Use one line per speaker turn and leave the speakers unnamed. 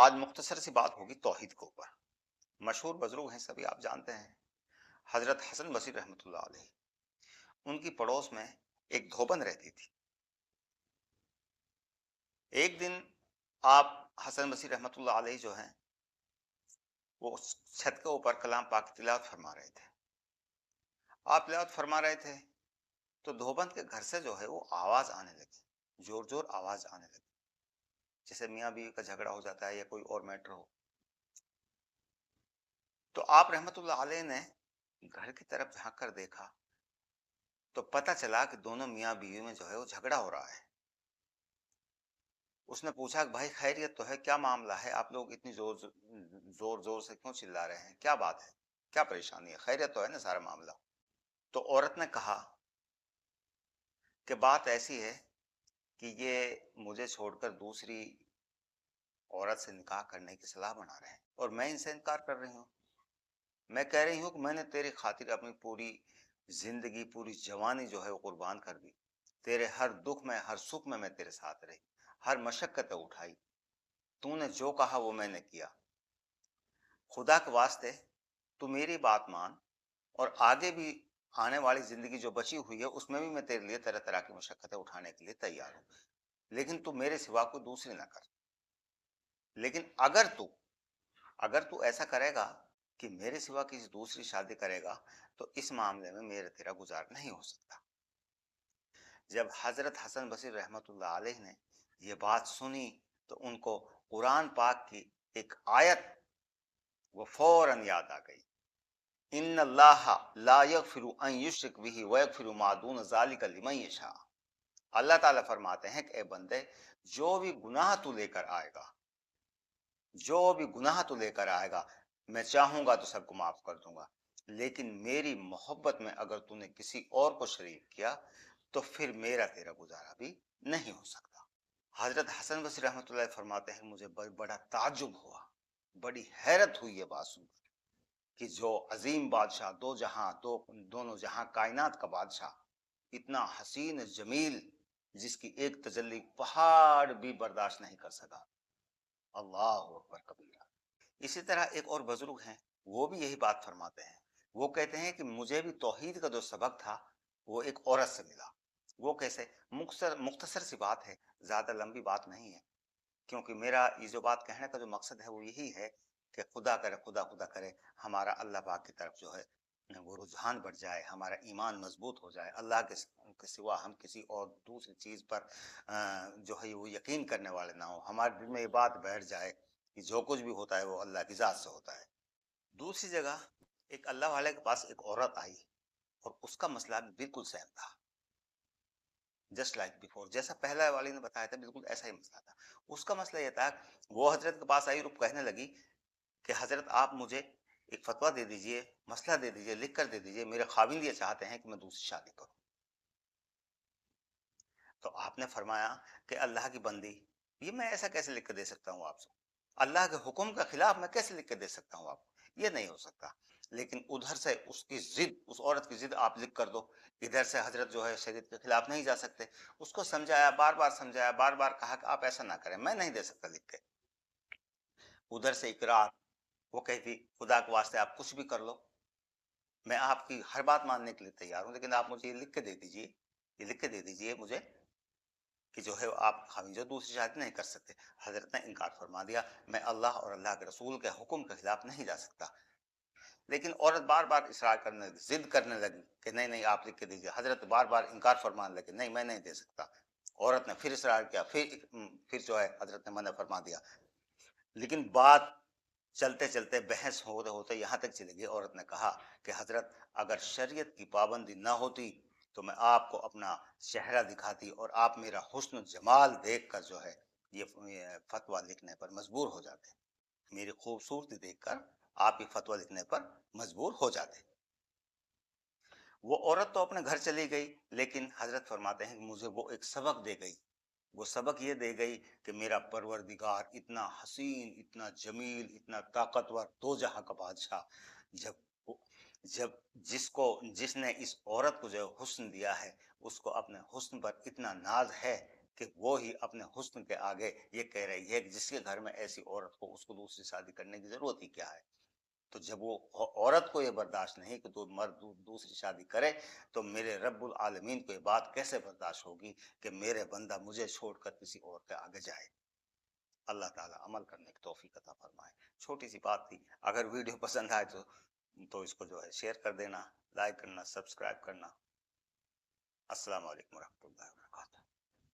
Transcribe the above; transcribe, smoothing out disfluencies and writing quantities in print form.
آج مختصر سی بات ہوگی توحید کے اوپر۔ مشہور بزرگ ہیں، سبھی آپ جانتے ہیں، حضرت حسن بصری رحمۃ اللہ علیہ۔ ان کی پڑوس میں ایک دھوبن رہتی تھی۔ ایک دن آپ حسن بصری رحمۃ اللہ علیہ جو ہیں وہ چھت کے اوپر کلام پاک کی تلاوت فرما رہے تھے۔ آپ تلاوت فرما رہے تھے تو دھوبن کے گھر سے جو ہے وہ آواز آنے لگی، زور زور آواز آنے لگی، جیسے میاں بیوی کا جھگڑا ہو جاتا ہے یا کوئی اور میٹر ہو۔ تو آپ رحمۃ اللہ علیہ نے گھر کی طرف جھانک کر دیکھا تو پتہ چلا کہ دونوں میاں بیوی میں جو ہے وہ جھگڑا ہو رہا ہے۔ اس نے پوچھا کہ بھائی خیریت تو ہے، کیا معاملہ ہے؟ آپ لوگ اتنی زور زور سے کیوں چلا رہے ہیں؟ کیا بات ہے؟ کیا پریشانی ہے؟ خیریت تو ہے نا سارا معاملہ؟ تو عورت نے کہا کہ بات ایسی ہے کہ یہ مجھے چھوڑ کر دوسری عورت سے نکاح کرنے کی صلاح بنا رہے ہیں اور میں ان سے انکار کر رہی ہوں۔ میں کہہ رہی ہوں کہ میں نے تیری خاطر اپنی پوری زندگی، پوری جوانی جو ہے وہ قربان کر دی۔ تیرے ہر دکھ میں، ہر سکھ میں تیرے ساتھ رہی، ہر مشقت اٹھائی، تو نے جو کہا وہ میں نے کیا۔ خدا کے واسطے تو میری بات مان، اور آگے بھی آنے والی زندگی جو بچی ہوئی ہے اس میں بھی میں تیرے لیے طرح طرح کی مشقتیں اٹھانے کے لیے تیار ہوں، لیکن تو میرے سوا کوئی دوسری نہ کر۔ لیکن اگر تو ایسا کرے گا کہ میرے سوا کسی دوسری شادی کرے گا تو اس معاملے میں میرا تیرا گزار نہیں ہو سکتا۔ جب حضرت حسن بصری رحمۃ اللہ علیہ نے یہ بات سنی تو ان کو قرآن پاک کی ایک آیت وہ فوراً یاد آ گئی، ان اللہ لا یغفر ان یشرک بہ ویغفر ما دون ذلک لمن یشاء۔ اللہ تعالیٰ فرماتے ہیں کہ اے بندے، جو بھی گناہ تو لے کر آئے گا، میں چاہوں گا تو سب کو معاف کر دوں گا، لیکن میری محبت میں اگر تو نے کسی اور کو شریک کیا تو پھر میرا تیرا گزارا بھی نہیں ہو سکتا۔ حضرت حسن بصری رحمۃ اللہ فرماتے ہیں مجھے بڑا تعجب ہوا، بڑی حیرت ہوئی یہ بات سن کر کہ جو عظیم بادشاہ، دونوں جہاں کائنات کا بادشاہ، اتنا حسین جمیل جس کی ایک تجلی پہاڑ بھی برداشت نہیں کر سکا، اللہ اکبر کبیرہ۔ اسی طرح ایک اور بزرگ ہیں، وہ بھی یہی بات فرماتے ہیں۔ وہ کہتے ہیں کہ مجھے بھی توحید کا جو سبق تھا وہ ایک عورت سے ملا۔ وہ کیسے؟ مختصر سی بات ہے، زیادہ لمبی بات نہیں ہے، کیونکہ میرا یہ جو بات کہنے کا جو مقصد ہے وہ یہی ہے کہ خدا کرے ہمارا اللہ پاک کی طرف جو ہے وہ رجحان بڑھ جائے، ہمارا ایمان مضبوط ہو جائے، اللہ کے سوا ہم کسی اور دوسری چیز پر جو ہے وہ یقین کرنے والے نہ ہوں، ہمارے دل میں یہ بات بیٹھ جائے کہ جو کچھ بھی ہوتا ہے وہ اللہ کی ذات سے ہوتا ہے۔ دوسری جگہ ایک اللہ والے کے پاس ایک عورت آئی اور اس کا مسئلہ بھی بالکل سیم تھا، جسٹ لائک بیفور، جیسا پہلا والی نے بتایا تھا بالکل ایسا ہی مسئلہ تھا۔ اس کا مسئلہ یہ تھا، وہ حضرت کے پاس آئی اور کہنے لگی کہ حضرت آپ مجھے ایک فتویٰ دے دیجئے، مسئلہ دے دیجئے، لکھ کر دے دیجئے، میرے خاوند یہ چاہتے ہیں کہ میں دوسری شادی کروں۔ تو آپ نے فرمایا کہ اللہ کی بندی، یہ میں ایسا کیسے لکھ کے دے سکتا ہوں آپ سے؟ اللہ کے حکم کے خلاف میں کیسے لکھ کے دے سکتا ہوں آپ کو؟ یہ نہیں ہو سکتا۔ لیکن ادھر سے اس کی ضد، اس عورت کی ضد آپ لکھ کر دو، ادھر سے حضرت جو ہے شریعت کے خلاف نہیں جا سکتے۔ اس کو سمجھایا، بار بار سمجھایا، بار بار کہا کہ آپ ایسا نہ کریں، میں نہیں دے سکتا لکھ کے۔ ادھر سے اقرار، وہ کہتی خدا کے واسطے آپ کچھ بھی کر لو، میں آپ کی ہر بات ماننے کے لیے تیار ہوں، لیکن آپ مجھے یہ لکھ کے دے دیجئے، یہ لکھ کے دے دیجئے مجھے کہ جو ہے آپ خاوند جو دوسری شادی نہیں کر سکتے۔ حضرت نے انکار فرما دیا، میں اللہ اور اللہ کے رسول کے حکم کے خلاف نہیں جا سکتا۔ لیکن عورت بار بار اصرار کرنے لگی، ضد کرنے لگی کہ نہیں نہیں آپ لکھ کے دیجیے۔ حضرت بار بار انکار فرمانے لگے، نہیں میں نہیں دے سکتا۔ عورت نے پھر اصرار کیا، پھر جو ہے حضرت نے منع فرما دیا۔ لیکن بات چلتے چلتے، بحث ہوتے ہوتے یہاں تک چلی گئی، عورت نے کہا کہ حضرت اگر شریعت کی پابندی نہ ہوتی تو میں آپ کو اپنا چہرہ دکھاتی اور آپ میرا حسن و جمال دیکھ کر جو ہے یہ فتویٰ لکھنے پر مجبور ہو جاتے، میری خوبصورتی دیکھ کر آپ یہ فتویٰ لکھنے پر مجبور ہو جاتے۔ وہ عورت تو اپنے گھر چلی گئی، لیکن حضرت فرماتے ہیں کہ مجھے وہ ایک سبق دے گئی۔ وہ سبق یہ دے گئی کہ میرا پروردگار اتنا حسین، اتنا جمیل، اتنا طاقتور، دو جہاں کا بادشاہ، جب جب جس نے اس عورت کو جو حسن دیا ہے، اس کو اپنے حسن پر اتنا ناز ہے کہ وہ ہی اپنے حسن کے آگے یہ کہہ رہی ہے کہ جس کے گھر میں ایسی عورت ہو اس کو دوسری شادی کرنے کی ضرورت ہی کیا ہے. تو جب وہ عورت کو یہ برداشت نہیں کہ تو مرد دوسری شادی کرے تو میرے رب العالمین کو یہ بات کیسے برداشت ہوگی کہ میرے بندہ مجھے چھوڑ کر کسی اور کے آگے جائے. اللہ تعالیٰ عمل کرنے کی توفیق عطا فرمائے. چھوٹی سی بات تھی. اگر ویڈیو پسند آئے تو اس کو جو ہے شیئر کر دینا، لائک کرنا، سبسکرائب کرنا. السلام علیکم ورحمۃ اللہ.